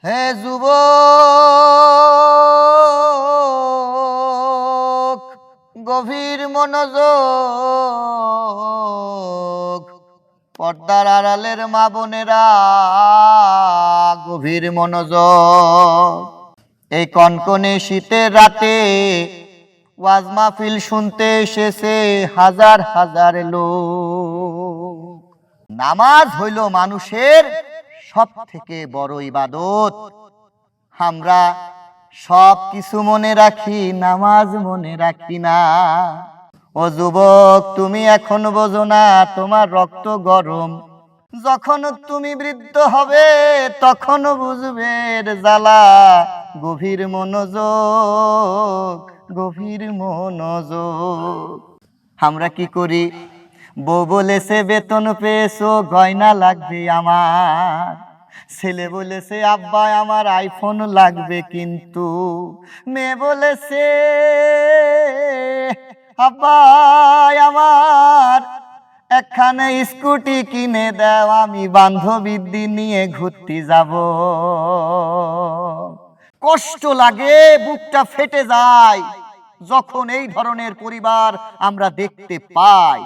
হে যুবক, গভীর মনোযোগ। পর্দার আড়ালের মা বোনেরা, গভীর মনোযোগ। এই কনকনে শীতের রাতে ওয়াজ মাহফিল শুনতে এসেছে হাজার হাজার লোক। নামাজ হইল মানুষের সব থেকে বড় ইবাদত। আমরা সব কিছু মনে রাখি, নামাজ মনে রাখি না। ও যুবক, তুমি এখন বোঝো না, তোমার রক্ত গরম। যখন তুমি বৃদ্ধ হবে তখন বুঝবে এর জ্বালা। গভীর মনোযোগ, গভীর মনোযোগ। আমরা কি করি? বউ বলেছে বেতন পেয়েছো, গয়না লাগবে আমার। ছেলে বলেছে আব্বা আমার আইফোন লাগবে, কিন্তু মেয়ে বলেছে আব্বা আমার একখানে স্কুটি কিনে দাও, আমি বান্ধবী নিয়ে ঘুরতে যাব। কষ্ট লাগে, বুকটা ফেটে যায় যখন এই ধরনের পরিবার আমরা দেখতে পাই।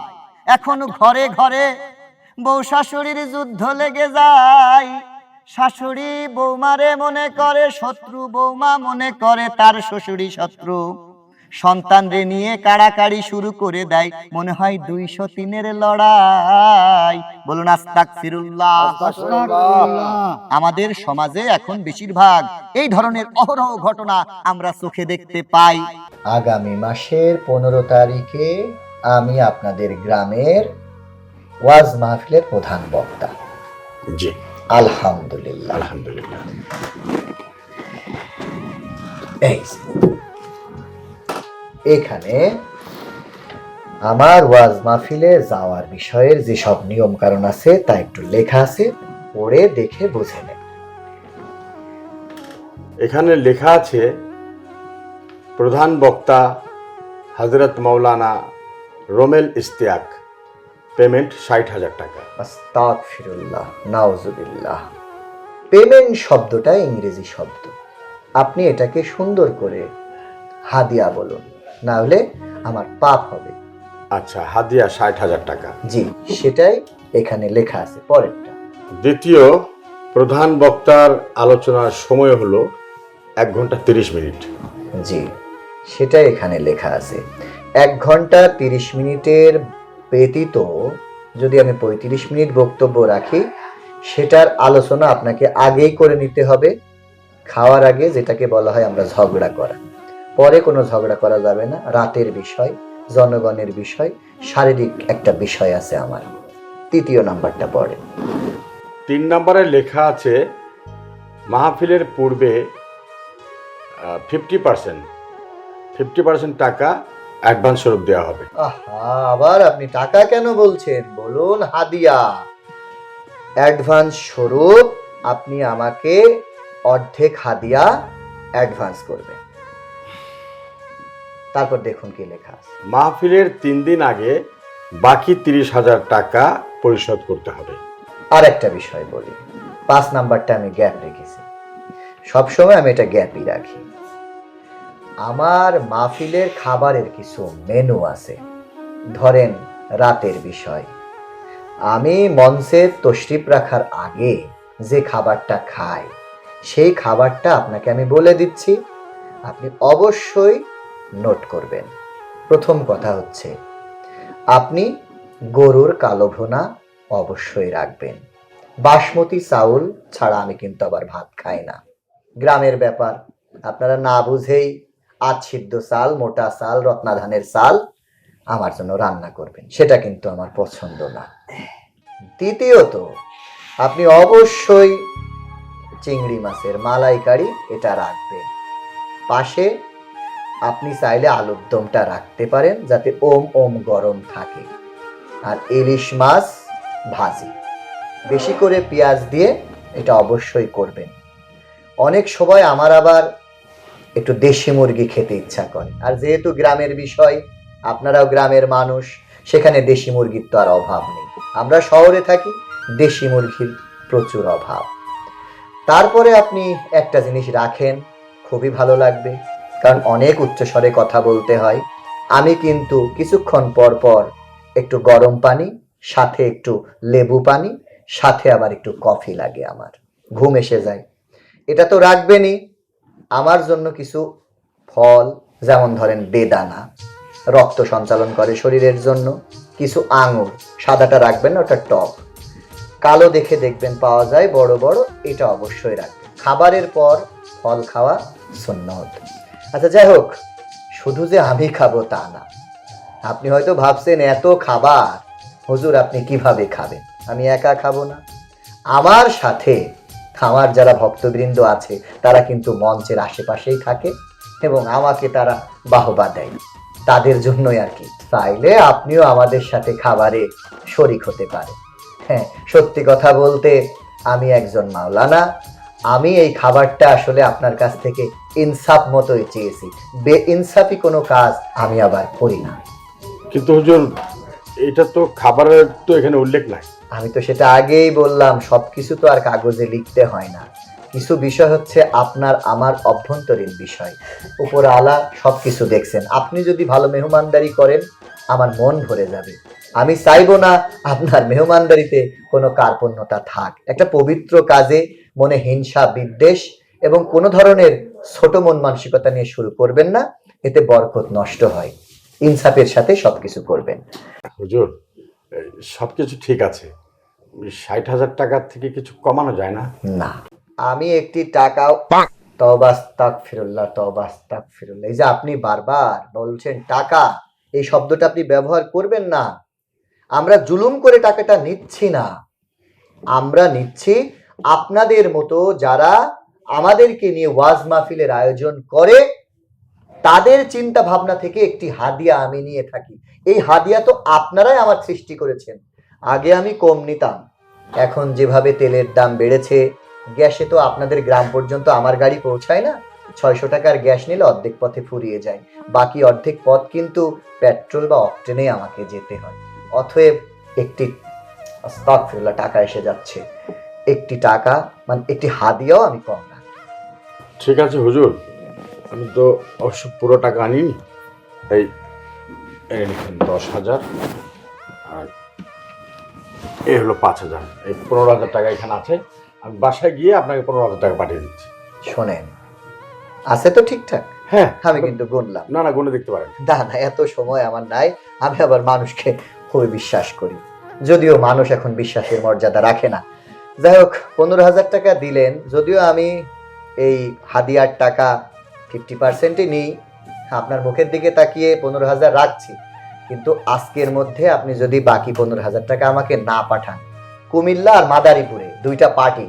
এখন ঘরে ঘরে বউ শাশুড়ির যুদ্ধ লেগে যায়। শাশুড়ি বৌমারে মনে করে শত্রু, বৌমা মনে করে তার শ্বশুরি শত্রু। সন্তানরে নিয়ে কাড়াকাড়ি শুরু করে দেয়, মনে হয় 203-এর লড়াই। বলুন আস্তাগফিরুল্লাহ। আমাদের সমাজে এখন বেশিরভাগ এই ধরনের অহরহ ঘটনা আমরা চোখে দেখতে পাই। আগামী মাসের 15 তারিখে আমি আপনাদের গ্রামের ওয়াজ মাহফিলের প্রধান বক্তা। জি, আলহামদুলিল্লাহ। আলহামদুলিল্লাহ। এখানে আমার ওয়াজ মাহফিলে যাওয়ার বিষয়ের যেসব নিয়ম কারণ আছে তা একটু লেখা আছে, পড়ে দেখে বুঝে নেন। এখানে লেখা আছে, প্রধান বক্তা হযরত মাওলানা রোমেল ইশতিয়াক, পেমেন্ট 60,000 টাকা। আস্তাগফিরুল্লাহ, নাউজুবিল্লাহ। পেমেন্ট শব্দটা ইংরেজি শব্দ, আপনি এটাকে সুন্দর করে হাদিয়া বলুন, না হলে আমার পাপ হবে। আচ্ছা, হাদিয়া 60,000 টাকা। জি, সেটাই এখানে লেখা আছে। পরেরটা, দ্বিতীয়, প্রধান বক্তার আলোচনার সময় হলো 1 ঘন্টা 30 মিনিট। জি, সেটাই এখানে লেখা আছে। 1 ঘন্টা 30 মিনিটের ব্যতীত যদি আমি 35 মিনিট বক্তব্য রাখি, সেটার আলোচনা আপনাকে আগেই করে নিতে হবে, খাওয়ার আগে, যেটাকে বলা হয় আমরা ঝগড়া করা। পরে কোনো ঝগড়া করা যাবে না। রাতের বিষয়, জনগণের বিষয়, শারীরিক একটা বিষয় আছে আমার। তৃতীয় নাম্বারটা পড়ে। 3 নম্বরে লেখা আছে, মাহফিলের পূর্বে 50% টাকা অ্যাডভান্স স্বরূপ দেওয়া হবে। আহা, আবার আপনি টাকা কেন বলছেন? বলুন হাদিয়া। অ্যাডভান্স স্বরূপ আপনি আমাকে অর্ধেক হাদিয়া অ্যাডভান্স করবেন। তারপর দেখুন কি লেখা আছে। মাহফিলের 3 দিন আগে বাকি 30,000 টাকা পরিশোধ করতে হবে। আর একটা বিষয় বলি, 5 নাম্বারটা আমি গ্যাপ রেখেছি। সবসময় আমি এটা গ্যাপই রাখি। আমার মাহফিলের খাবারের কিছু মেনু আছে। ধরেন রাতের বিষয়, আমি মঞ্চে তশরিফ রাখার আগে যে খাবারটা খাই, সেই খাবারটা আপনাকে আমি বলে দিচ্ছি, আপনি অবশ্যই নোট করবেন। প্রথম কথা হচ্ছে, আপনি গরুর কালো ভুনা অবশ্যই রাখবেন। বাসমতি চাউল ছাড়া আমি কিন্তু আবার ভাত খাই না। গ্রামের ব্যাপার, আপনারা না বুঝেই আধসিদ্ধ চাল, মোটা চাল, রত্নাধানের চাল আমার জন্য রান্না করবেন, সেটা কিন্তু আমার পছন্দ না। দ্বিতীয়ত, আপনি অবশ্যই চিংড়ি মাছের মালাইকারি এটা রাখবেন। পাশে আপনি চাইলে আলুর দমটা রাখতে পারেন, যাতে ওম ওম গরম থাকে। আর ইলিশ মাছ ভাজি, বেশি করে পেঁয়াজ দিয়ে এটা অবশ্যই করবেন। অনেক সময় আমার আবার একটু দেশি মুরগি খেতে ইচ্ছা করে, আর যেহেতু গ্রামের বিষয়, আপনারাও গ্রামের মানুষ, সেখানে দেশি মুরগির তো আর অভাব নেই। আমরা শহরে থাকি, দেশি মুরগির প্রচুর অভাব। তারপরে আপনি একটা জিনিস রাখেন, খুবই ভালো লাগবে, কারণ অনেক উচ্চস্বরে কথা বলতে হয়। আমি কিন্তু কিছুক্ষণ পর পর একটু গরম পানি, সাথে একটু লেবু পানি, সাথে আবার একটু কফি লাগে, আমার ঘুম এসে যায়। এটা তো রাখবেনই। আমার জন্য কিছু ফল, যেমন ধরেন বেদানা, রক্ত সঞ্চালন করে শরীরের জন্য, কিছু আঙুর, সাদাটা রাখবেন না, ওটা টক, কালো দেখে দেখবেন পাওয়া যায় বড় বড়, এটা অবশ্যই রাখবেন। খাবারের পর ফল খাওয়া সুন্নত। আচ্ছা যাই হোক, শুধু যে আমি খাবো তা না। আপনি হয়তো ভাবছেন এত খাবার হুজুর আপনি কিভাবে খাবেন? আমি একা খাবো না, আমার সাথে আমার যারা ভক্তবৃন্দ আছে তারা কিন্তু মঞ্চের আশেপাশেই থাকে এবং আমাকে তারা বাহবা দেয়, তাদের জন্যই আর কি। চাইলে আপনিও আমাদের সাথে খাবারে শরিক হতে পারেন। হ্যাঁ, সত্যি কথা বলতে আমি একজন মাওলানা। আমি এই খাবারটা আসলে আপনার কাছ থেকে ইনসাফ মতোই চেয়েছি, বেইনসাফি কোনো কাজ আমি আবার করি না। কিন্তু হুজুর, এটা তো খাবারের তো এখানে উল্লেখ নাই। আমি তো সেটা আগেই বললাম, সবকিছু তো আর কাগজে লিখতে হয় না। কিছু বিষয় হচ্ছে আপনার আমার অভ্যন্তরীণ বিষয়, উপর আলা সবকিছু দেখছেন। আপনি যদি ভালো মেহমানদারি করেন আমার মন ভরে যাবে। আমি চাইবো না আপনার মেহমানদারিতে কোনো কার্পণ্যতা থাক। একটা পবিত্র কাজে মনে হিংসা, বিদ্বেষ এবং কোনো ধরনের ছোট মন মানসিকতা নিয়ে শুরু করবেন না, এতে বরকত নষ্ট হয়। ইনসাফের সাথে সবকিছু করবেন। হুজুর, সবকিছু ঠিক আছে, 60,000 টাকার থেকে কিছু কমানো যায় না? না, আমি একটি টাকাও, তওবা আস্তাগফিরুল্লাহ, তওবা আস্তাগফিরুল্লাহ, এই যে আপনি বারবার বলছেন টাকা, এই শব্দটা আপনি ব্যবহার করবেন না। আমরা জুলুম করে টাকাটা নিচ্ছি না, আমরা নিচ্ছি আপনাদের মতো যারা আমাদেরকে নিয়ে ওয়াজ মাহফিলের আয়োজন করে তাদের চিন্তা ভাবনা থেকে একটি হাদিয়া আমি নিয়ে থাকি। এই হাদিয়া তো আপনারাই আমার সৃষ্টি করেছেন। আগে আমি কম নিতাম, এখন যেভাবে তেলের দাম বেড়েছে, গ্যাসে তো আপনাদের গ্রাম পর্যন্ত আমার গাড়ি পৌঁছায় না। 600 টাকার গ্যাস নিলে অর্ধেক পথে ফুরিয়ে যায়, বাকি অর্ধেক পথ কিন্তু পেট্রোল বা অকটেনে আমাকে যেতে হয়। অতএব একটি আস্তাগফিরুল্লাহ টাকা এসে যাচ্ছে, একটি টাকা মানে একটি হাদিয়াও আমি কম না। ঠিক আছে হুজুর, আমি তো অবশ্য পুরো টাকা আনিনি। এই এই লিখুন 10,000, আর এই হলো 5,000। এই 15,000 টাকা এখানে আছে। আমি বাসায় গিয়ে আপনাকে 15,000 টাকা পাঠিয়ে দিচ্ছি। শোনেন, আছে তো ঠিকঠাক? হ্যাঁ, আমি কিন্তু গুনলাম। না না, গুনে দেখতে পারেন। না না, এত সময় আমার নাই। আমি আবার মানুষকে খুবই বিশ্বাস করি, যদিও মানুষ এখন বিশ্বাসের মর্যাদা রাখে না। যাই হোক, 15,000 টাকা দিলেন, যদিও আমি এই হাদিয়ার টাকা 50%ই নিই। আপনার মুখের দিকে তাকিয়ে 15,000 রাখছি, কিন্তু আজকের মধ্যে আপনি যদি বাকি 15,000 টাকা আমাকে না পাঠান, কুমিল্লা আর মাদারীপুরে দুইটা পার্টি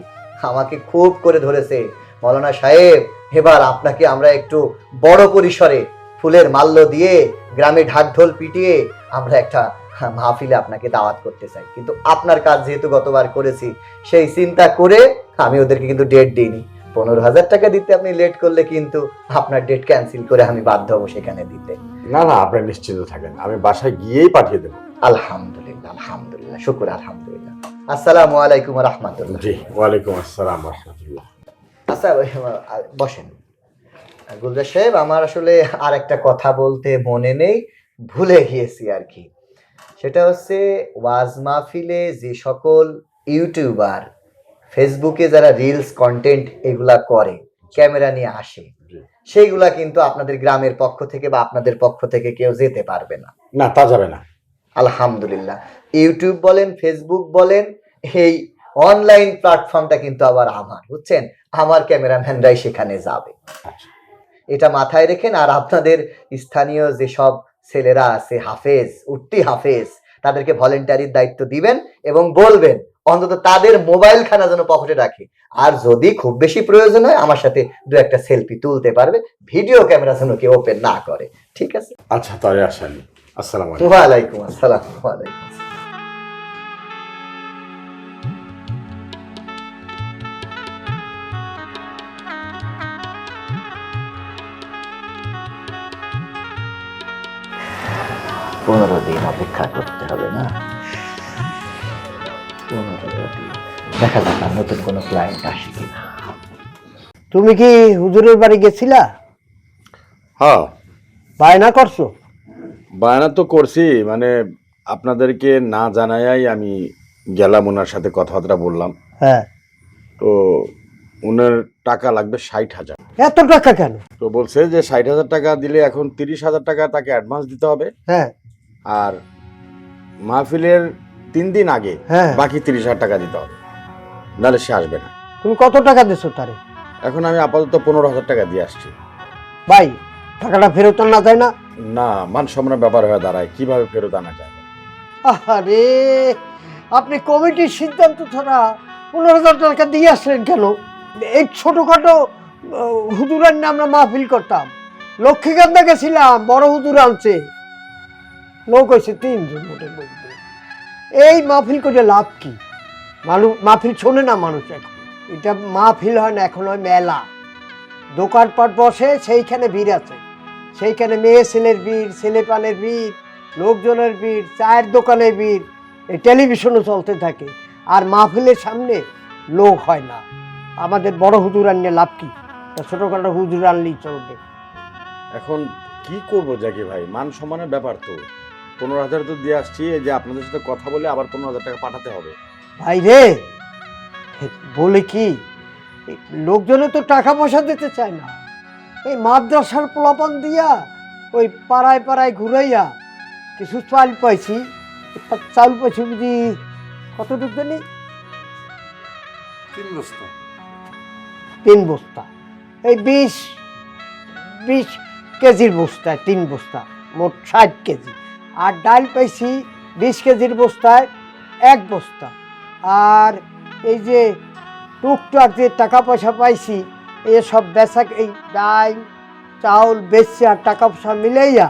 আমাকে খুব করে ধরেছে, মৌলানা সাহেব এবার আপনাকে আমরা একটু বড় পরিসরে ফুলের মাল্য দিয়ে গ্রামে ঢাকঢোল পিটিয়ে আমরা একটা মাহফিলে আপনাকে দাওয়াত করতে চাই। কিন্তু আপনার কাজ যেহেতু গতবার করেছি, সেই চিন্তা করে আমি ওদেরকে কিন্তু ডেট দিইনি। 15,000 টাকা দিতে আপনি লেট করলে কিন্তু আপনার ডেট ক্যান্সেল করে আমি বাধ্য হবো সেখানে দিতে। না না, আপনি নিশ্চিন্ত থাকেন, আমি বাসায় গিয়েই পাঠিয়ে দেবো। আলহামদুলিল্লাহ, আলহামদুলিল্লাহ, শুকুর আলহামদুলিল্লাহ। আসসালামু আলাইকুম রাহমাতুল্লাহ। জি, ওয়ালাইকুম আসসালাম রহমতুল্লাহ। আচ্ছা বসেন। গুলজার সাহেব, আমার আসলে আর একটা কথা বলতে মনে নেই, ভুলে গিয়েছি আর কি। সেটা হচ্ছে ওয়াজ মাহফিলে যে সকল ইউটিউবার, ফেসবুকে যারা রিলস কন্টেন্ট এগুলা করে, ক্যামেরা নিয়ে আসে, সেইগুলা কিন্তু আপনাদের গ্রামের পক্ষ থেকে বা আপনাদের পক্ষ থেকে কেউ যেতে পারবে না। না, তা যাবে না। আলহামদুলিল্লাহ, ইউটিউব বলেন, ফেসবুক বলেন, এই অনলাইন প্ল্যাটফর্মটা কিন্তু আবার আমার, বুঝছেন, আমার ক্যামেরাম্যানরাই সেখানে যাবে। এটা মাথায় রেখেন। আর আপনাদের স্থানীয় যেসব ছেলেরা আছে, হাফেজ, উঠতি হাফেজ, তাদেরকে ভলেন্টারির দায়িত্ব দিবেন এবং বলবেন অন্তত তাদের মোবাইল খানা যেন পকেটে রাখে। আর যদি খুব বেশি প্রয়োজন হয় আমার সাথে দু একটা সেলফি তুলতে পারবে, ভিডিও ক্যামেরা যেন কেউ ওপেন না করে। ঠিক আছে? আচ্ছা, তাই আসেন। আসসালামু আলাইকুম। ওয়ালাইকুম আসসালাম। ওয়ালাইকুম আসসালাম। পনেরো দিন অপেক্ষা করতে হবে না? 15 দিন, দেখা যাক আর নতুন কোনো ক্লায়েন্ট আসে কিনা। তুমি কি হুজুরের বাড়ি গেছিলা? হ্যাঁ, বায়না করছো? বায়না তো করছি, মানে আপনাদেরকে না জানাই আমি গেলাম, ওনার সাথে কথাবার্তা বললাম। হ্যাঁ। তো ওনার টাকা লাগবে 60,000। এত টাকা কেন? তো বলছে যে 60,000 টাকা দিলে এখন 30,000 টাকা তাকে অ্যাডভান্স দিতে হবে, হ্যাঁ আর মাহফিলের 3 দিন আগে হ্যাঁ। বাকি 30,000 টাকা দিতে হবে, নাহলে সে আসবে না। তুমি কত টাকা দিছো তারে? এখন আমি আপাতত 15,000 টাকা দিয়ে আসছি। ভাই টাকাটা ফেরত না যায় না? না, মান সম্মানের ব্যাপার হয়ে দাঁড়ায়, কিভাবে ফেরত আনা যায়? আরে আপনি কমিটির সিদ্ধান্ত ছাড়া 15,000 টাকা দিয়ে আসলেন কেন? এই ছোটখাটো হুজুরের নিয়ে আমরা মাহফিল করতাম, লক্ষ্মীকান্দা গেছিলাম, বড় হুজুর আনছে, লোক হয়েছে 3 জন মোটের মধ্যে। এই মাহফিল করে লাভ কি? মানুষ মাহফিল শোনে না মানুষ। এখন এটা মাহফিল হয় না, এখন হয় মেলা। দোকানপাট বসে, সেইখানে ভিড় আছে, সেইখানে মেয়ে ছেলের ভিড়, ছেলে পানের ভিড়, লোকজনের ভিড়, চায়ের দোকানের ভিড়, এই টেলিভিশনও চলতে থাকে। আর মাহফিলের সামনে লোক হয় না। আমাদের বড় হুজুর আনলে লাভ কি? ছোটখাটো হুজুর আনলেই চলবে। এখন কি করব জাকি ভাই, মান সম্মানের ব্যাপার তো। 15,000 তো দিয়ে আসছি, এই যে আপনাদের সাথে কথা বলে আবার 15,000 টাকা পাঠাতে হবে। ভাই রে, বলে কি, এই লোকজনে তো টাকা পয়সা দিতে চায় না। এই মাদ্রাসার পোলাপান দিয়া ওই পাড়ায় পাড়ায় ঘুরাইয়া কিছু চাল পাইছি। চাল পাইছি বুঝি কতটুকু জানি, 3 বস্তা। 3 বস্তা। এই 20 কেজির বস্তায় 3 বস্তা, মোট 60 কেজি। আর ডাল পাইছি 20 কেজির বস্তায় 1 বস্তা। আর এই যে টুকটাক যে টাকা পয়সা পাইছি, এসব বেচা, এই ডাল চাউল বেচে আর টাকা পয়সা মিলাইয়া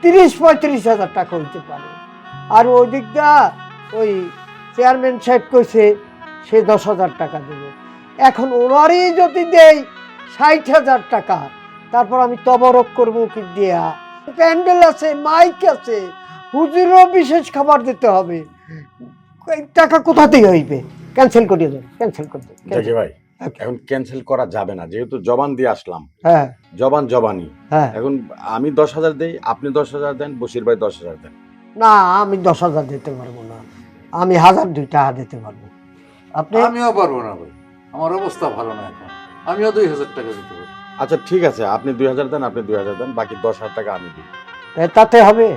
30-35 হাজার টাকা হইতে পারে। আর ওই দিকটা ওই চেয়ারম্যান সাহেব কইছে সে 10,000 টাকা দেবে। এখন ওনারই যদি দেই 60,000 টাকা, তারপর আমি তবরক করবো কি দিয়া? প্যান্ডেল আছে, মাইক আছে, হুজুরও বিশেষ খাবার দিতে হবে, এই টাকা কোথা থেকে হইবে? ক্যান্সেল করিয়ে দেন, ক্যান্সেল করে দেন। জাকি ভাই, এখন ক্যান্সেল করা যাবে না, যেহেতু জবান দিয়ে আসলাম। হ্যাঁ জবানই। হ্যাঁ। এখন আমি 10,000 দেই, আপনি 10,000 দেন, বশির ভাই 10,000 দেন। না, আমি 10,000 দিতে পারবো না, আমি 1,002 টাকা দিতে পারবো। আপনি? আমিও পারবো না ভাই, আমার অবস্থা ভালো না এখন। আমিও 2,000 টাকা দিতে পারবো। আচ্ছা ঠিক আছে, আপনি 2,000 দেন, আপনি 2,000 দেন, বাকি 10,000 টাকা আমি দিই। তাতে হবে?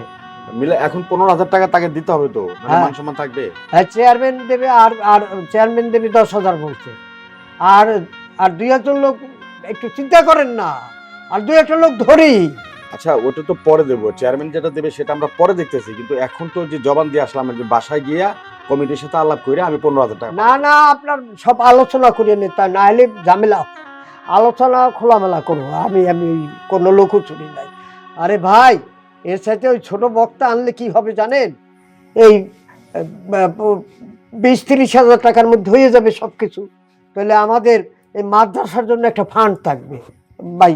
মিলে এখন 15,000 টাকা তাকে দিতে হবে তো, মানে হ্যাঁ। মান সম্মান থাকবে। হ্যাঁ, চেয়ারম্যান দেবে। আর চেয়ারম্যান দেবে 10,000 বলছে। আর আর 2-1 লোক একটু চিন্তা করেন না, আর 2-1 লোক ধরি। আচ্ছা ওটা তো পরে দেবো, চেয়ারম্যান যেটা দেবে সেটা আমরা পরে দেখতেছি, কিন্তু এখন তো যে জবান দিয়ে আসলাম, যে বাসায় গিয়া কমিটির সাথে আলাপ করে আমি 15,000 টাকা। না না, আপনার সব আলোচনা করিয়ে নিতে, না হলে ঝামেলা। আলোচনা খোলামেলা করবো। আমি কোনো লোকও চুরি নাই। আরে ভাই, এর সাথে ওই ছোট বক্তা আনলে কি হবে জানেন? এই 20-30 হাজার টাকার মধ্যে হয়ে যাবে সব কিছু। তাহলে আমাদের এই মাদ্রাসার জন্য একটা ফান্ড থাকবে। ভাই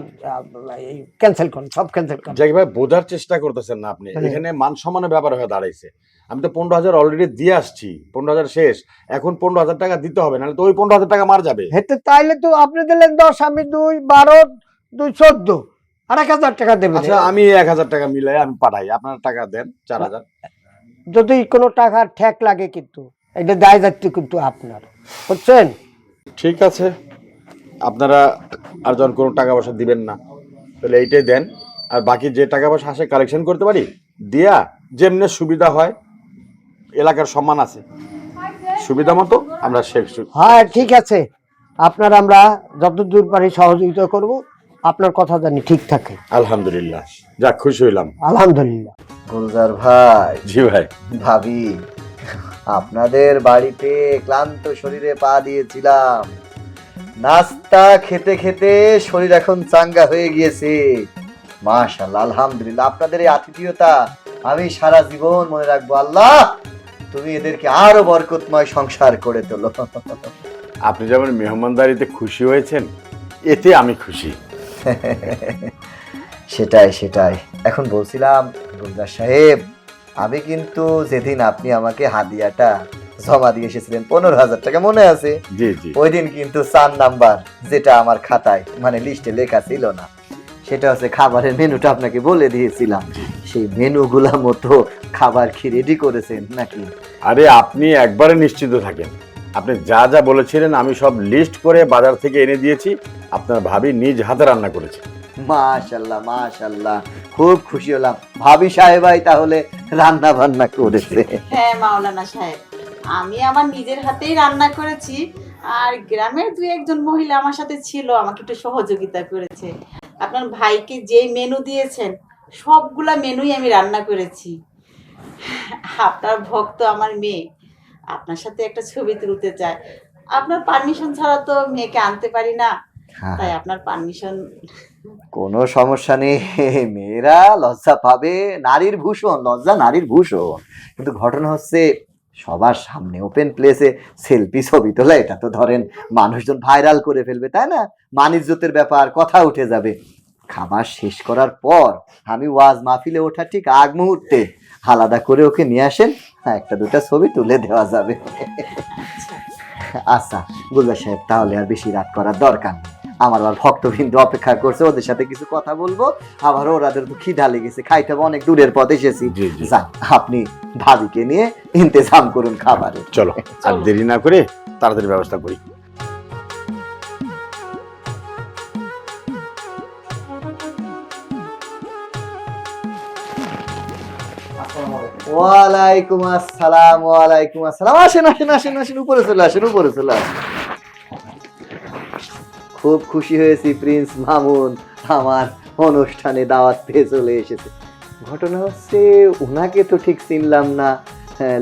ক্যান্সেল করুন, সব ক্যান্সেল করুন। জাকি ভাই, বোঝার চেষ্টা করতেছেন না আপনি, হ্যাঁ। এখানে মান সম্মানের ব্যাপার হয়ে দাঁড়াইছে। আমি তো 15,000 অলরেডি দিয়ে আসছি, 15,000 শেষ, এখন 15,000 টাকা দিতে হবে, নাহলে তো ওই 15,000 টাকা মার যাবে। হেতে তাইলে তো আপনি দিলেন 10, আমি 2, 12, 2, 14, আর 1,000 টাকা দেবেন। আচ্ছা আমি 1,000 টাকা মিলাই আমি পাঠাই, আপনার টাকা দেন 4,000। যদি কোনো টাকার ঠেক লাগে কিন্তু এটা দায় দায়িত্ব কিন্তু আপনার, বুঝছেন? ঠিক আছে, আপনারা আর যখন কোনো টাকা পয়সা দিবেন না, তাহলে এইটাই দেন, আর বাকি যে টাকা পয়সা আসে কালেকশন করতে পারি দিয়া, যেমনি সুবিধা হয়, এলাকার সম্মান আছে, সুবিধা মতো আমরা শেখ। হ্যাঁ ঠিক আছে, আপনার আমরা যতদূর পারি সহযোগিতা করব, আপনার কথা জানি ঠিক থাকে। আলহামদুলিল্লাহ, যাক খুশি হইলাম। আলহামদুলিল্লাহ। গুলজার ভাই, জি ভাই। ভাবি, আপনাদের বাড়িতে ক্লান্ত শরীরে পা দিয়েছিলাম, নাস্তা খেতে খেতে শরীর এখন চাঙ্গা হয়ে গিয়েছে। মাশাআল্লাহ, আলহামদুলিল্লাহ। আপনাদের এই আতিথেয়তা আমি সারা জীবন মনে রাখবো। আল্লাহ তুমি এদেরকে আরো বরকতময় সংসার করে তোলো। আপনি যেমন মেহমানদারিতে খুশি হয়েছেন, এতে আমি খুশি। সেটাই। এখন বলছিলাম গুলজার সাহেব, আমি কিন্তু যেদিন আপনি আমাকে হাদিয়াটা জমা দিয়ে এসেছিলেন 15,000 টাকা, মনে আছে? জি জি। ওই দিন কিন্তু 4 নাম্বার যেটা আমার খাতায় মানে লিস্টে লেখা ছিল না, সেটা হচ্ছে খাবারের মেনুটা আপনাকে বলে দিয়েছিলাম। সেই মেনুগুলা মতো খাবার কি রেডি করেছেন নাকি? আরে আপনি একবারে নিশ্চিন্ত থাকেন, আপনি যা যা বলেছিলেন আমি সব লিস্ট করে বাজার থেকে এনে দিয়েছি। আপনার ভাবি নিজ হাতে রান্না করেছে। মাশাআল্লাহ মাশাআল্লাহ, খুব খুশি হলাম। ভাবি সাহেবাই তাহলে রান্না বান্না করেছে? হ্যাঁ মাওলানা সাহেব, আমি আমার নিজের হাতেই রান্না করেছি, আর গ্রামের দুই একজন মহিলা আমার সাথে ছিল, আমাকে একটু সহযোগিতা করেছে। আপনার ভাইকে যে মেনু দিয়েছেন সবগুলা মেনুই আমি রান্না করেছি। আপনার ভক্ত আমার মেয়ে, আপনার সাথে একটা ছবি তুলতে চায়। আপনার পারমিশন ছাড়া তো মেয়েকে আনতে পারি না, তাই আপনার পারমিশন। কোনো সমস্যা নেই, মেয়েরা লজ্জা পাবে, নারীর ভূষণ, লজ্জা নারীর ভূষণ। কিন্তু ঘটনা হচ্ছে সবার সামনে ওপেন প্লেসে সেলফি ছবি তোলা, এটা তো ধরেন মানুষজন ভাইরাল করে ফেলবে, তাই না? মানিজ্যতের ব্যাপার, কথা উঠে যাবে। খাবার শেষ করার পর আমি ওয়াজ মাহফিলে ওঠা ঠিক আগ মুহূর্তে আলাদা করে ওকে নিয়ে আসেন, একটা দুটা ছবি তুলে দেওয়া যাবে। আচ্ছা বুঝলা সাহেব, তাহলে আর বেশি রাত করার দরকার নেই। আমার আবার ভক্তবৃন্দ অপেক্ষা করছে, ওদের সাথে কিছু কথা বলবো। আবার ওরাদের তো খিদা লেগেছে, খাইতে হবে, অনেক দূরের পথ এসেছি। জি, জি। যান, আপনি ভাবিকে নিয়ে ইন্তেজাম করুন খাবারে। চলো আর দেরি না করে তাড়াতাড়ি ব্যবস্থা করি। ওয়ালাইকুম আসসালাম, ওয়ালাইকুম আসসালাম। আসেন আসেন আসেন আসেন, উপরে চলে আসেন, উপরে চলে আসেন। খুব খুশি হয়েছি প্রিন্স মামুন আমার অনুষ্ঠানে দাওয়াত পেয়ে চলে এসেছে। ঘটনা হচ্ছে ওনাকে তো ঠিক চিনলাম না,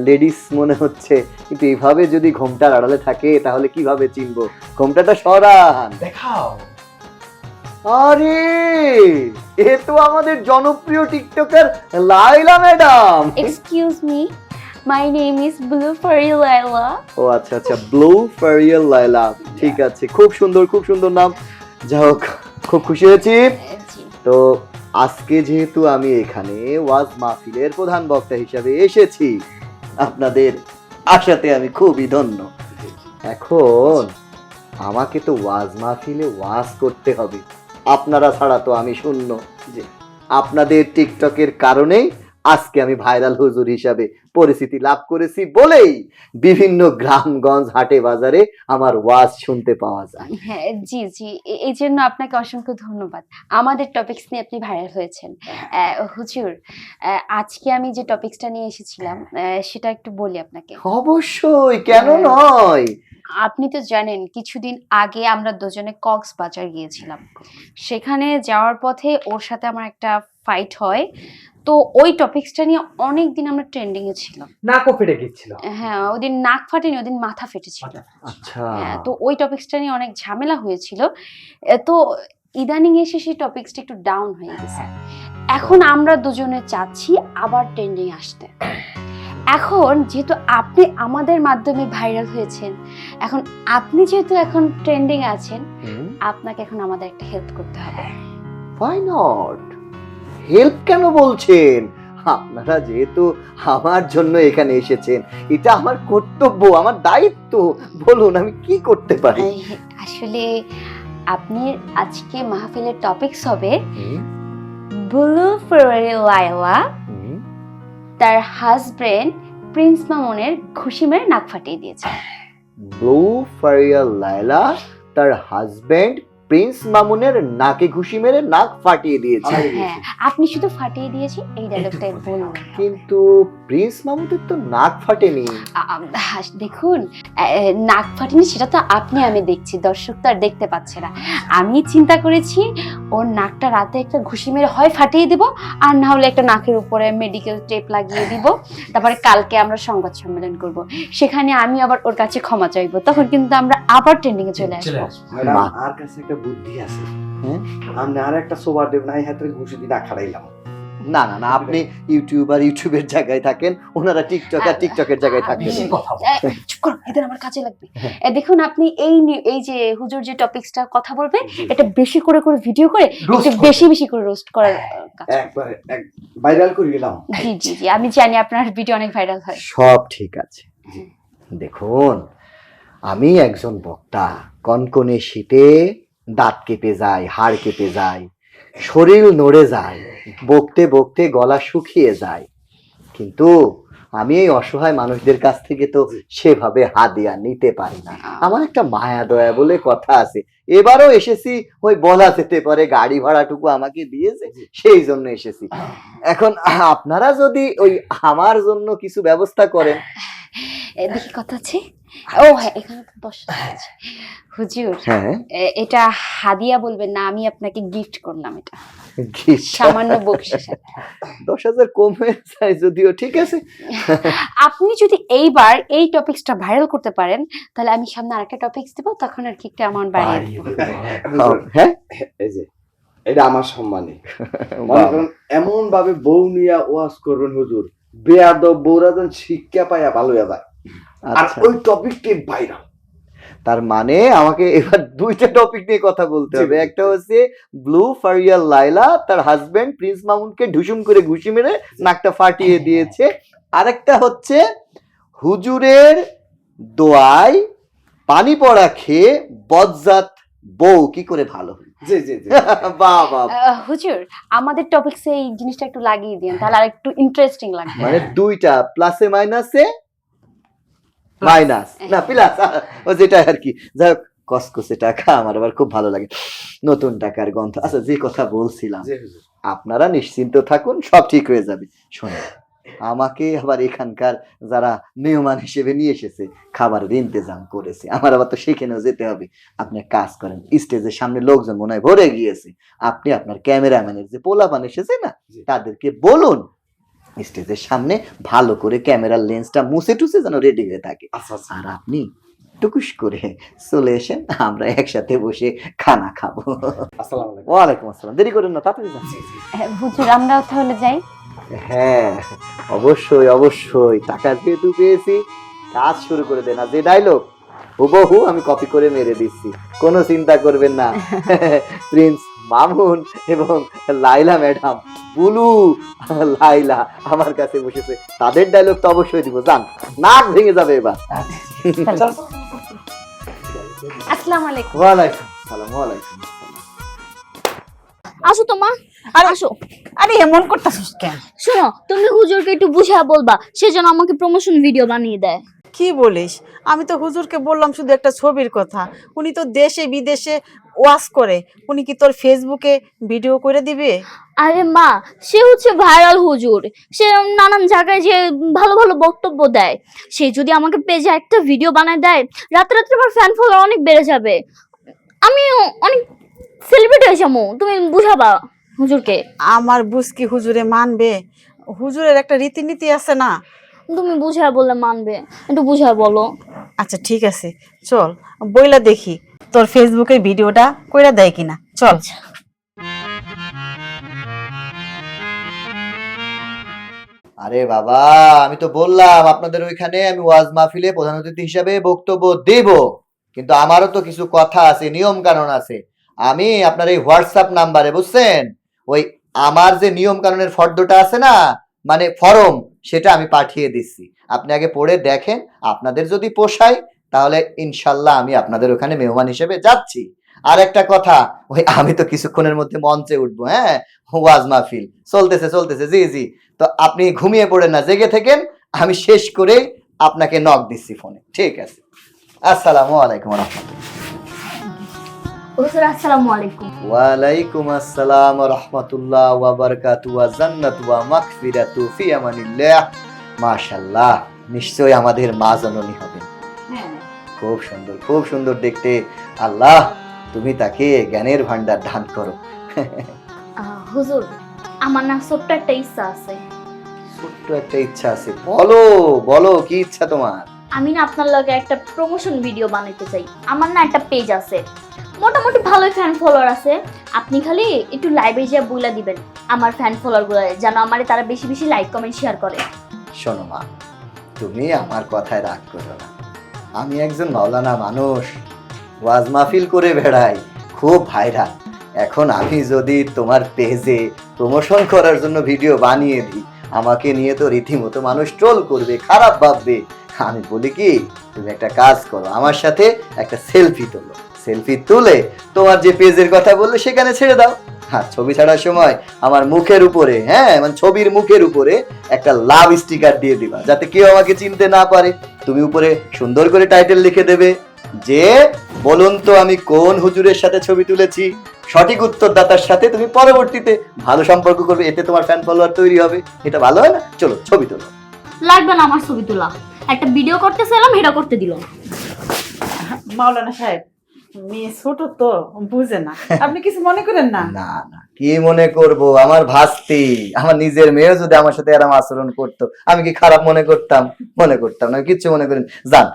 লেডিস মনে হচ্ছে, কিন্তু এইভাবে যদি ঘোমটার আড়ালে থাকে তাহলে কিভাবে চিনবো? ঘোমটাটা সরান, দেখাও। আরে এ তো আমাদের জনপ্রিয় TikToker Laila madam. Excuse me, my name is Blue Fairy Laila. ও আচ্ছা আচ্ছা, ব্লু ফেরিয়াল লাইলা, ঠিক আছে, খুব সুন্দর, খুব সুন্দর নাম। যাই হোক, খুব খুশি হয়েছি। তো আজকে যেহেতু আমি এখানে ওয়াজ মাহফিলের প্রধান বক্তা হিসাবে এসেছি, আপনাদের আশাতে আমি খুবই ধন্য। এখন আমাকে তো ওয়াজ মাহফিলে ওয়াজ করতে হবে, আপনারা ছাড়া তো আমি শূন্য। যে আপনাদের টিকটকের কারণেই আজকে আমি ভাইরাল হুজুর হিসাবে পরিচিতি লাভ করেছি বলেই বিভিন্ন গ্রামগঞ্জ হাটে বাজারে আমার ওয়াজ শুনতে পাওয়া যায়। হ্যাঁ জি জি, এই জন্য আপনাকে অসংখ্য ধন্যবাদ। আমাদের টপিকস নিয়ে আপনি ভাইরাল হয়েছেন। হুজুর, আজকে আমি যে টপিকসটা নিয়ে এসেছিলাম সেটা একটু বলি আপনাকে। অবশ্যই, কেন নয়। আপনি তো জানেন কিছুদিন আগে আমরা দুজনে কক্সবাজার গিয়েছিলাম। সেখানে যাওয়ার পথে ওর সাথে আমার একটা ফাইট হয়। তো ওই টপিকসটা নিয়ে অনেক দিন আমরা ট্রেন্ডিং এ ছিলাম। নাকও ফেটে গেছিল। হ্যাঁ, ওদিন নাক ফাটেনি, ওদিন মাথা ফেটেছিল। আচ্ছা, হ্যাঁ, তো ওই টপিকসটা নিয়ে অনেক ঝামেলা হয়েছিল। তো ইদানিং এসে সেই টপিকসটা একটু ডাউন হয়ে গেছে। এখন আমরা দুজনে চাচ্ছি আবার ট্রেন্ডিং আসতে। এখন যেহেতু আপনি আমাদের মাধ্যমে ভাইরাল হয়েছেন, এখন আপনি যেহেতু এখন ট্রেন্ডিং আছেন, আপনাকে এখন আমাদের একটা হেল্প করতে হবে। why not? হেল্প কেন বলছেন? আপনারা যেহেতু আমার জন্য এখানে এসেছেন, এটা আমার কর্তব্য, আমার দায়িত্ব। বলুন আমি কি করতে পারি? আসলে আপনি আজকে মাহফিলের টপিকস হবে ব্লু ফেয়ারি লাইলা তার হাজবেন্ড প্রিন্স মামুনের ঘুষি মেরে নাক ফাটিয়ে দিয়েছে। ব্লু ফেয়ারি লাইলা তার হাজবেন্ড প্রিন্স মামুনের নাকে ঘুষি মেরে নাক ফাটিয়ে দিয়েছে। হ্যাঁ, আপনি শুধু ফাটিয়ে দিয়েছি এই ডায়লগটাই বলুন। কিন্তু প্রিন্স মামুনের তো নাক ফাটেনি। দেখুন, নাক ফাটেনি সেটা তো আপনি আমি দেখছি, দর্শক তো আর দেখতে পাচ্ছে না। আমি চিন্তা করেছি ওর নাকটা রাতে একটা ঘুষি মেরে হয় ফাটিয়ে দিব, আর না হলে একটা নাকের উপরে মেডিকেল টেপ লাগিয়ে দিব। তারপরে কালকে আমরা সংবাদ সম্মেলন করব, সেখানে আমি আবার ওর কাছে ক্ষমা চাইবো, তখন কিন্তু আমরা আবার ট্রেন্ডিং এ চলে আসবো। আর কাছে একটা বুদ্ধি আছে, আমরা আর একটা সোবার দেব নাই হাতে ঘুষি দিয়ে না খাড়াইলাম। না না না, আপনি ইউটিউবের জায়গায় থাকেন, ওনারা টিকটকের জায়গায় থাকেন। চুপ করো, এদের আমার কাজে লাগবে। দেখুন, আপনি এই যে হুজুর যে টপিকসটা কথা বলবে, এটা বেশি করে ভিডিও করে একটু বেশি করে রোস্ট করার কাজ। একবার ভাইরাল করে গেলাম। জি জি জি, আমি জানি আপনার ভিডিও অনেক ভাইরাল হয়। সব ঠিক আছে, দেখুন, আমি একজন বক্তা, কনকনে শীতে দাঁত কেঁপে যায়, হাড় কেঁপে যায়, শরীর নড়ে যায়, বকতে বকতে গলা শুকিয়ে যায়, কিন্তু আমি এই অসহায় মানুষদের কাছ থেকে তো সেভাবে হাদিয়া নিতে পারি না। আমার একটা মায়া দয়া বলে কথা আছে। এবারও এসেছি, ওই বলা যেতে পারে গাড়ি ভাড়াটুকু আমাকে দিয়েছে, সেই জন্য এসেছি। এখন আপনারা যদি ওই আমার জন্য কিছু ব্যবস্থা করেন। দেখি কথা আছে। ও হ্যাঁ, এখানে তো 10,000 আছে। হুজুর, হ্যাঁ, এটা হাদিয়া বলবেন না, আমি আপনাকে গিফট করলাম এটা, gift। সামান্য বকশিশ। 10,000 কমে যায় যদিও, ঠিক আছে। আপনি যদি এইবার এই টপিকসটা ভাইরাল করতে পারেন, তাহলে আমি সামনে আরেকটা টপিকস দেব, তখন আর কি একটা অ্যামাউন্ট বাড়িয়ে দেব। হ্যাঁ, এই যে এটা আমার সম্মানী। মনে করেন এমন ভাবে বউ নিয়ে ওয়াজ করবেন হুজুর, বেয়াদব বউরা যেন শিক্ষা পাইয়া ভালো হয়ে যায়। আর আচ্ছা। ওই টপিকটি ভাইরাল। তার মানে আমাকে এবার দুইটা টপিক নিয়ে কথা বলতে হবে। একটা হচ্ছে ব্লু ফারিয়াল লাইলা তার হাজবেন্ড প্রিন্স মামুনকে ঢুসুম করে ঘুষি মেরে নাকটা ফাটিয়ে দিয়েছে, আরেকটা হচ্ছে হুজুরের দোয়ায় পানি পড়া খেয়ে বজ্জাত বউ কি করে ভালো হয়। জি জি জি। বাহ বাহ, হুজুর, আমাদের টপিকসে এই জিনিসটা একটু লাগিয়ে দিন, তাহলে আর একটু ইন্টারেস্টিং লাগবে। মানে দুইটা প্লাসে মাইনাসে মাইনাস না প্লাস, ও যেটা আর কি। যাই হোক, কসকসে টাকা আমার আবার খুব ভালো লাগে, নতুন টাকার গন্ধ। আচ্ছা, যে কথা বলছিলাম, জি হুজুর। আপনারা নিশ্চিন্ত থাকুন, সব ঠিক হয়ে যাবে। শোনেন, আমাকে আবার এখানকার যারা মেহমান হিসেবে নিয়ে এসেছে খাবারের ইন্তজাম করেছে, আমার আবার তো সেখানেও যেতে হবে। আপনি এক কাজ করেন, স্টেজের সামনে লোকজন মনে হয় ভরে গিয়েছে, আপনি আপনার ক্যামেরাম্যানের যে পোলাপান এসেছে না, তাদেরকে বলুন স্টেজের সামনে ভালো করে ক্যামেরার লেন্সটা মুছে টুছে যেন রেডি হয়ে থাকে। আচ্ছা আচ্ছা। আর আপনি টুকুস করে চলে এসেন, আমরা একসাথে বসে খানা খাবো। আসসালামু আলাইকুম। ওয়ালাইকুম আসসালাম। দেরি করেন না, তাড়াতাড়ি যান। হুজুর, আমরাও তাহলে যাই। হ্যাঁ, অবশ্যই অবশ্যই, টাকা যেহেতু পেয়েছি কাজ শুরু করে দেন। আর যে ডায়লগ হুবহু আমি কপি করে মেরে দিচ্ছি, কোনো চিন্তা করবেন না। প্রিন্স মামুন এবং লাইলা ম্যাডাম, বুলু লাইলা আমার কাছে বসেছে, তাদের ডায়লগ তো অবশ্যই দিব। যান, নাক ভেঙে যাবে এবার। আসসালামু আলাইকুম। ওয়ালাইকুম সালাম। ওয়ালাইকুম আসসালাম। আসো তো মা, আরে আসো। আরে এমন করতেছিস কেন? শোনো, তুমি হুজুরকে একটু বুঝিয়ে বলবা, সে যেন আমাকে প্রমোশন ভিডিও বানিয়ে দেয়। কি বলিস? আমি তো হুজুরকে বললাম শুধু একটা ছবির কথা, উনি তো দেশে বিদেশে ওয়াজ করে, উনি কি তোর ফেসবুকে ভিডিও করে দিবে? আরে মা, সে হচ্ছে ভাইরাল হুজুর, সে নানান জায়গায় যে ভালো ভালো বক্তব্য দেয়। সে যদি আমাকে পেজে একটা ভিডিও বানায় দেয়, রাতে রাতে আমার ফ্যান ফলোয়ার অনেক বেড়ে যাবে, আমি অনেক সেলিব্রিটি হয়ে যাবো। তুমি বুঝাবা হুজুরকে। আমার বুঝ কি হুজুরে মানবে? হুজুরের একটা রীতিনীতি আছে না। তুমি বুঝায় বললে মানবে, একটু বুঝায় বলো। আচ্ছা ঠিক আছে, চল বইলা দেখি তোর ফেসবুকে ভিডিওটা কইরা দেয় কিনা। চল। আরে বাবা, আমি তো বললাম আপনাদের ওইখানে আমি ওয়াজ মাহফিলে প্রধান অতিথি হিসাবে বক্তব্য দেব, কিন্তু আমারও তো কিছু কথা আছে, নিয়ম কানুন আছে। আমি আপনার এই হোয়াটসঅ্যাপ নাম্বারে, বুঝছেন, ওই আমার যে নিয়ম কানুনের ফর্দটা আছে না, মানে ফরম, সেটা আমি পাঠিয়ে দিচ্ছি। আপনি আগে পড়ে দেখেন, আপনাদের যদি পোষায় তাহলে ইনশাল্লাহ আমি আপনাদের ওখানে মেহমান হিসেবে যাচ্ছি। আর একটা কথা, ওই আমি তো কিছুক্ষণের মধ্যে মঞ্চে উঠবো। হ্যাঁ, ওয়াজ মাহফিল চলতেছে চলতেছে। জি জি, তো আপনি ঘুমিয়ে পড়েন না, জেগে থাকেন, আমি শেষ করে আপনাকে নক দিচ্ছি ফোনে। ঠিক আছে, আসসালামু আলাইকুম ওয়া রাহমাতুল্লাহ। হুজুর আসসালামু আলাইকুম। ওয়ালাইকুম আসসালাম ওয়া রাহমাতুল্লাহ ওয়া বারাকাতুহু ওয়া জান্নাতু ওয়া মাগফিরাতু ফি আমানিল্লাহ। মাশাআল্লাহ, নিশ্চয়ই আমাদের মা জননী হবেন। খুব সুন্দর দেখতে। আল্লাহ তুমি তাকে জ্ঞানের ভান্ডার দান করো। হুজুর, আমার না ছোট্ট একটা ইচ্ছা আছে। ছোট্ট একটা ইচ্ছা আছে? বলো বলো, কি ইচ্ছা তোমার? আমি না আপনার লগে একটা প্রমোশন ভিডিও বানাইতে চাই। আমার না একটা পেজ আছে, মোটামুটি ভালোই ফ্যান ফলোয়ার আছে। আপনি খালি একটু লাইভে যা বইলা দিবেন আমার ফ্যান ফলোয়ার গুলো যেন আমারে তারা বেশি বেশি লাইক কমেন্ট শেয়ার করে। শোনো মা, তুমি আমার কথায় রাগ করো না। আমি একজন মাওলানা মানুষ, ওয়াজ মাহফিল করে বেড়াই, খুব ভাইরাল। এখন আমি যদি তোমার পেজে প্রমোশন করার জন্য ভিডিও বানিয়ে দিই, আমাকে নিয়ে তো রীতিমতো মানুষ ট্রোল করবে, খারাপ ভাববে। আমি বলি কি, তুমি একটা কাজ করো, আমার সাথে একটা সেলফি তোলো, সেলফি তুলে তোমার যে পেজের কথা বললে সেখানে ছেড়ে দাও। হ্যাঁ, ছবি ছাড়ার সময় আমার মুখের উপরে, হ্যাঁ মানে ছবির মুখের উপরে একটা লাভ স্টিকার দিয়ে দিবা, যাতে কেউ আমাকে চিনতে না পারে। তুমি উপরে সুন্দর করে টাইটেল লিখে দেবে যে বলুন তো আমি কোন হুজুরের সাথে ছবি তুলেছি। সঠিক উত্তরদাতার সাথে তুমি পরবর্তীতে ভালো সম্পর্ক করবে, এতে তোমার ফ্যান ফলোয়ার তৈরি হবে। এটা ভালো হয় না? চলো ছবি তোলো। লাগবে না আমার ছবি তোলা, একটা ভিডিও করতেছিলাম এটা করতে দিল না। মাওলানা সাহেব, মেয়ে ছোট তো বুঝে না, আপনি কিছু মনে করেন না। না না, কি মনে করব, আমার ভাস্তি, আমার নিজের মেয়ে যদি আমার সাথে এরকম আচরণ করতো আমি কি খারাপ মনে করতাম? মনে করতাম না, কিচ্ছু মনে করেন। যান,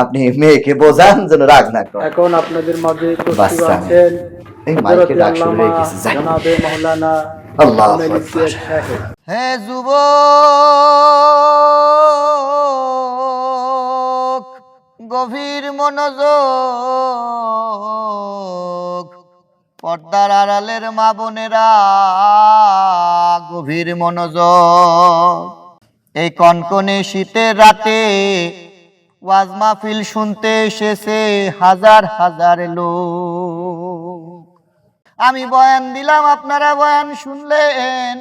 আপনি মেয়েকে বোঝান যেন রাগ না করে। এখন আপনাদের মাঝে উপস্থিত বাচ্চা আছেন এই মাইকে ডাক শুরু হয়ে গেছে। যাই। জনাবে মাওলানা আল্লাহু আহমেদ আকবার। সিয়াদ সাহেব। হে যুবক, গভীর মনোযোগ, পর্দার আড়ালের মা বোনেরা গভীর মনোযোগ। এই কনকনে শীতের রাতে ওয়াজ মাহফিল শুনতে এসেছে হাজার হাজার লোক। আমি বয়ান দিলাম, আপনারা বয়ান শুনলেন,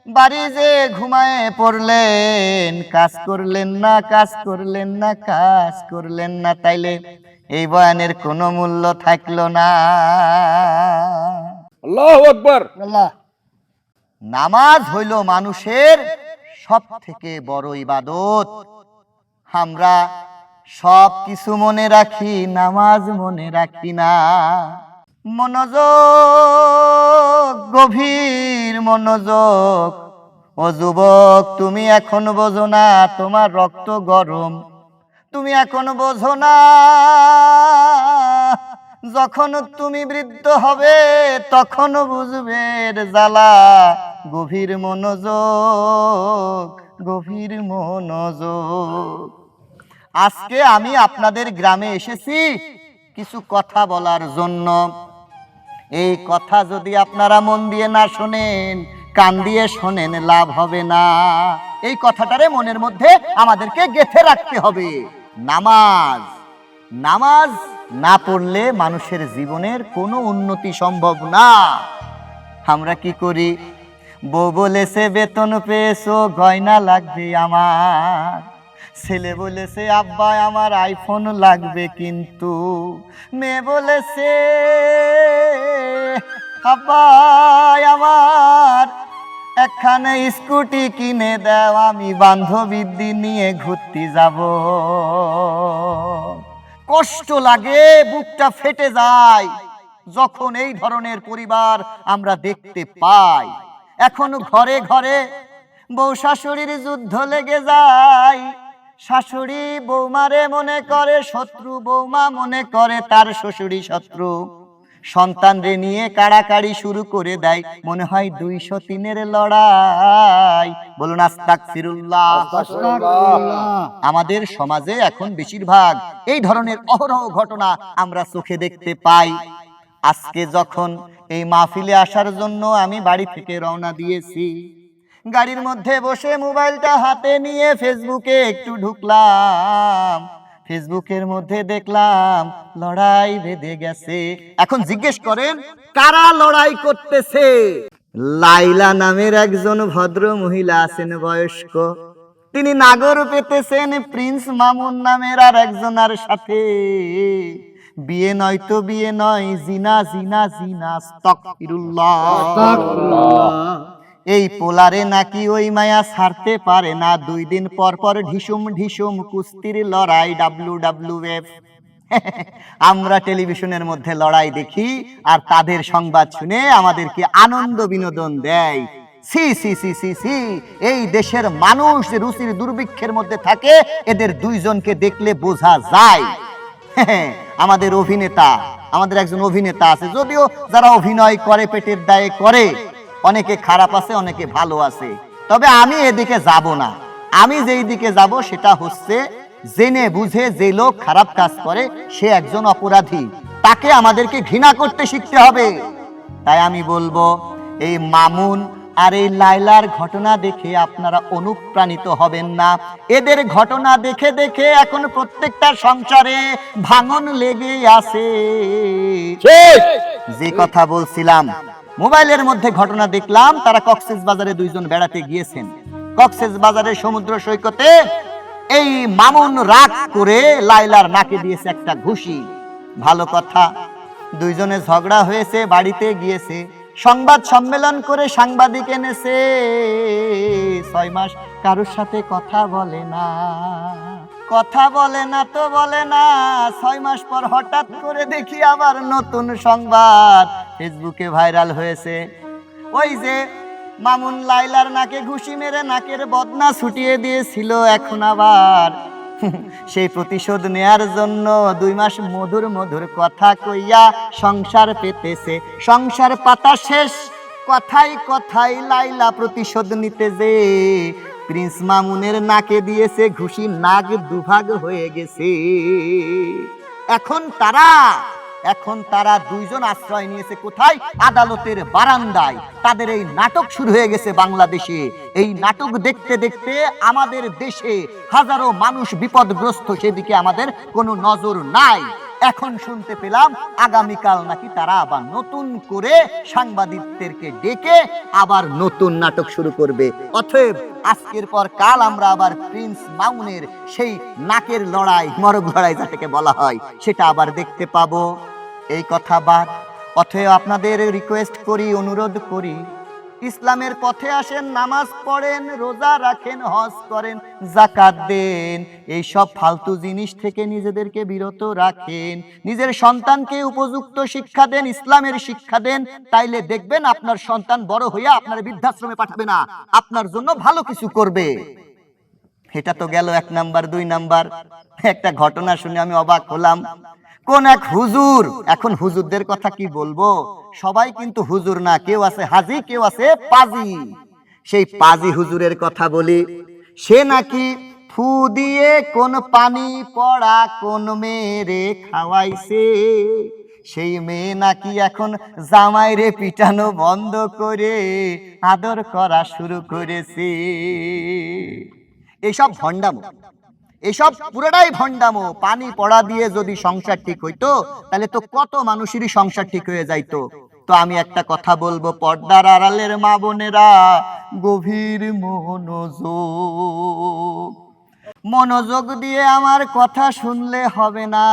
বাড়ি যে ঘুমায়ে পড়লেন, কাজ করলেন না, কাজ করলেন না, কাজ করলেন না, তাইলে এই বয়ানের কোনো মূল্য থাকলো না। আল্লাহু আকবার। নামাজ হইল মানুষের সব থেকে বড় ইবাদত। আমরা সব কিছু মনে রাখি, নামাজ মনে রাখি না। মনোযোগ, গভীর মনোযোগ। ও যুবক, তুমি এখন বোঝো না, তোমার রক্ত গরম, তুমি এখন বোঝো না। যখন তুমি বৃদ্ধ হবে তখন বুঝবে এর জ্বালা। গভীর মনোযোগ, গভীর মনোযোগ। আজকে আমি আপনাদের গ্রামে এসেছি কিছু কথা বলার জন্য। এই কথা যদি আপনারা মন দিয়ে না শোনেন, কান দিয়ে শোনেন, লাভ হবে না। এই কথাটারে মনের মধ্যে আমাদেরকে গেঁথে রাখতে হবে। নামাজ, নামাজ না পড়লে মানুষের জীবনের কোনো উন্নতি সম্ভব না। আমরা কি করি? বউ বলেছে বেতন পেয়েছো, গয়না লাগবে আমার। ছেলে বলেছে আব্বা আমার আইফোন লাগবে, কিন্তু মেয়ে বলেছে আব্বা আমার একখানে স্কুটি কিনে দাও, আমি বান্ধবীদের নিয়ে ঘুরতে যাব। কষ্ট লাগে, বুকটা ফেটে যায় যখন এই ধরনের পরিবার আমরা দেখতে পাই। এখন ঘরে ঘরে বউ শাশুড়ির যুদ্ধ লেগে যায়। শাশুড়ি বৌমারে মনে করে শত্রু, বৌমা মনে করে তার শ্বশুরি শত্রু। সন্তানরে নিয়ে কাড়াকাড়ি শুরু করে দেয়, মনে হয় 203-এর লড়াই। বলুন আস্তাগফিরুল্লাহ। আমাদের সমাজে এখন বেশিরভাগ এই ধরনের অহরহ ঘটনা আমরা চোখে দেখতে পাই। আজকে যখন এই মাহফিলে আসার জন্য আমি বাড়ি থেকে রওনা দিয়েছি, গাড়ির মধ্যে বসে মোবাইলটা হাতে নিয়ে ফেসবুকে একটু ঢুকলাম। ফেসবুকের মধ্যে দেখলাম লড়াই বেঁধে গেছে। এখন জিজ্ঞেস করেন কারা লড়াই করতেছে? লাইলা নামের একজন ভদ্র মহিলা আছেন বয়স্ক, তিনি নাগর পেতেছেন প্রিন্স মামুন নামের আর একজনের সাথে। বিয়ে নয় তো বিয়ে নয়, জিনা জিনা জিনা, আস্তাগফিরুল্লাহ। এই পোলারে নাকি ওই মায়া ছাড়তে পারে না। 2 দিন পর পর ঢিসুম ঢিসুম কুস্তির লড়াই, WWF। আমরা টেলিভিশনের মধ্যে লড়াই দেখি আর তাদের সংবাদ শুনে আমাদেরকে আনন্দ বিনোদন দেয়। সি সি সি সি সি, এই দেশের মানুষ যে রুচির দুর্ভিক্ষের মধ্যে থাকে, এদের দুইজনকে দেখলে বোঝা যায়। আমাদের অভিনেতা, আমাদের একজন অভিনেতা আছে, যদিও যারা অভিনয় করে পেটের দায়ে করে, অনেকে খারাপ আছে, অনেকে ভালো আছে, তবে আমি এদিকে যাব না। আমি যেই দিকে যাব সেটা হচ্ছে জেনে বুঝে যে লোক খারাপ কাজ করে সে একজন অপরাধী, তাকে আমাদেরকে ঘৃণা করতে শিখতে হবে। তাই আমি বলবো এই মামুন আর এই লাইলার ঘটনা দেখে আপনারা অনুপ্রাণিত হবেন না। এদের ঘটনা দেখে দেখে এখন প্রত্যেকটা সংসারে ভাঙন লেগে আছে। যে কথা বলছিলাম, মোবাইলের মধ্যে ঘটনা দেখলাম, তারা কক্সবাজারে দুইজন বেড়াতে গিয়েছেন। কক্সবাজারের সমুদ্র সৈকতে এই মামুন রাগ করে লাইলার নাকে দিয়েছে একটা ঘুষি। ভালো কথা, দুইজনে ঝগড়া হয়েছে, বাড়িতে গিয়েছে, সংবাদ সম্মেলন করে সাংবাদিক এনেছে। 6 মাস কারোর সাথে কথা বলে না, কথা বলে না তো বলে না। 6 মাস পর হঠাৎ করে দেখি আবার নতুন সংবাদ ফেসবুকে ভাইরাল হয়েছে। ওই যে মামুন লাইলার নাকে ঘুষি মেরে নাকের বদনা ছুটিয়ে দিয়েছিল, এখন আবার সেই প্রতিশোধ নেয়ার জন্য 2 মাস মধুর মধুর কথা কইয়া সংসার পেতেছে। সংসার পাতা শেষ, কথাই কথাই লাইলা প্রতিশোধ নিতে যে প্রিন্স মামুনের নাকে দিয়েছে ঘুষি, নাক দুভাগ হয়ে গেছে। এখন তারা দুইজন আশ্রয় নিয়েছে কোথায়? আদালতের বারান্দায়। তাদের এই নাটক শুরু হয়ে গেছে বাংলাদেশে। এই নাটক দেখতে দেখতে আমাদের দেশে হাজারো মানুষ বিপদগ্রস্ত, সেদিকে আমাদের কোনো নজর নাই। এখন শুনতে পেলাম আগামীকাল নাকি তারা আবার নতুন করে সাংবাদিকদেরকে ডেকে আবার নতুন নাটক শুরু করবে। অতএব আজকের পর কাল আমরা আবার প্রিন্স মামুনের সেই নাকের লড়াই, মরগ লড়াই যাকে বলা হয়, সেটা আবার দেখতে পাবো। এই কথা বাদ। অতএব আপনাদের রিকোয়েস্ট করি, অনুরোধ করি, ইসলামের পথে আসেন, নামাজ পড়েন, রোজা রাখেন, হজ করেন, যাকাত দেন। এই সব ফালতু জিনিস থেকে নিজেদেরকে বিরত রাখেন। নিজের সন্তানকে উপযুক্ত শিক্ষা দেন, ইসলামের শিক্ষা দেন। তাইলে দেখবেন আপনার সন্তান বড় হইয়া আপনার বৃদ্ধাশ্রমে পাঠাবে না, আপনার জন্য ভালো কিছু করবে। এটা তো গেল 1 নাম্বার। 2 নাম্বার, একটা ঘটনা শুনে আমি অবাক হলাম। কোন এক হুজুর, এখন হুজুরদের কথা কি বলবো, সবাই কিন্তু হুজুর না, কেউ আছে হাজি, কেউ আছে পাজি। সেই পাজি হুজুরের কথা বলি। সে নাকি ফু দিয়ে কোন পানি পড়া কোন মেয়েরে খাওয়াইছে। সেই মেয়ে নাকি এখন জামাইরে পিটানো বন্ধ করে আদর করা শুরু করেছে। এসব ভণ্ডামো, এসব পুরোটাই ভণ্ডামো। পানি পড়া দিয়ে যদি সংসার ঠিক হইতো, তাহলে তো কত মানুষেরই সংসার ঠিক হয়ে যাইতো। তো আমি একটা কথা বলবো, পর্দার আড়ালের মা বোনেরা, গভীর মনোযোগ দিয়ে আমার কথা শুনলে হবে না।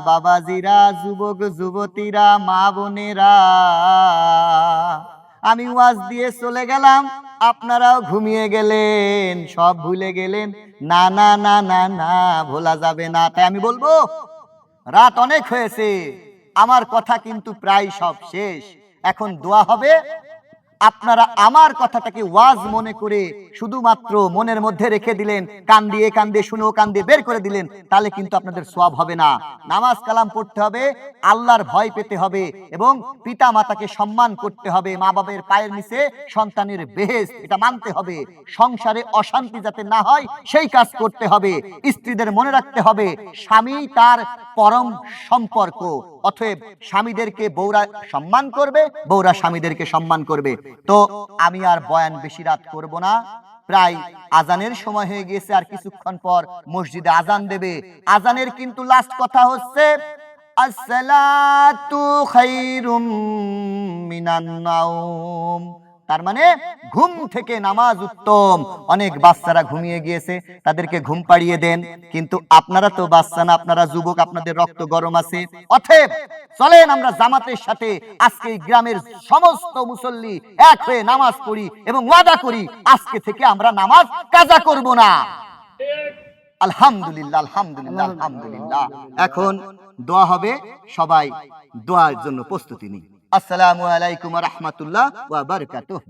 বাবাজিরা, যুবক যুবতীরা, মা বোনেরা, আমি ওয়াজ দিয়ে চলে গেলাম, আপনারাও ঘুমিয়ে গেলেন, সব ভুলে গেলেন। না না না না না, ভোলা যাবে না। তাই আমি বলবো, রাত অনেক হয়েছে, আমার কথা কিন্তু প্রায় সব শেষ। এখন দোয়া হবে। আপনারা আমার কথাটাকে ওয়াজ মনে করে শুধুমাত্র মনের মধ্যে রেখে দিলেন, কান দিয়ে শুনেও কান দিয়ে বের করে দিলেন, তাহলে কিন্তু আপনাদের সওয়াব হবে না। নামাজ কালাম পড়তে হবে, আল্লাহর ভয় পেতে হবে এবং পিতা মাতাকে সম্মান করতে হবে। মা বাবার পায়ের নিচে সন্তানের বেহেশত, এটা মানতে হবে। সংসারে অশান্তি যাতে না হয় সেই কাজ করতে হবে। স্ত্রীদের মনে রাখতে হবে স্বামী তার পরম সম্পর্ক। অতএব স্বামীদেরকে বউরা সম্মান করবে, বউরা স্বামীদেরকে সম্মান করবে। তো আমি আর বয়ান বেশি রাত করব না, প্রায় আজানের সময় হয়ে গিয়েছে। আর কিছুক্ষণ পর মসজিদে আজান দেবে। আজানের কিন্তু লাস্ট কথা হচ্ছে আসসালাতু খায়রুম মিনান নাওম। তার মানে ঘুম থেকে নামাজ উত্তম। অনেক বাচ্চারা ঘুমিয়ে গিয়েছে, তাদেরকে ঘুম পাড়িয়ে দেন। কিন্তু আপনারা তো বাচ্চা না, আপনারা যুবক, আপনাদের রক্ত গরম আছে। অতএব চলেন আমরা জামাতের সাথে আজকে এই গ্রামের সমস্ত মুসল্লি এক হয়ে নামাজ পড়ি এবং ওয়াদা করি আজকে থেকে আমরা নামাজ কাজা করব না। আলহামদুলিল্লাহ, আলহামদুলিল্লাহ, আলহামদুলিল্লাহ। এখন দোয়া হবে, সবাই দোয়ার জন্য প্রস্তুতি নিন। আসসালামু আলাইকুম ওয়া রাহমাতুল্লাহ ওয়া বারাকাতুহু।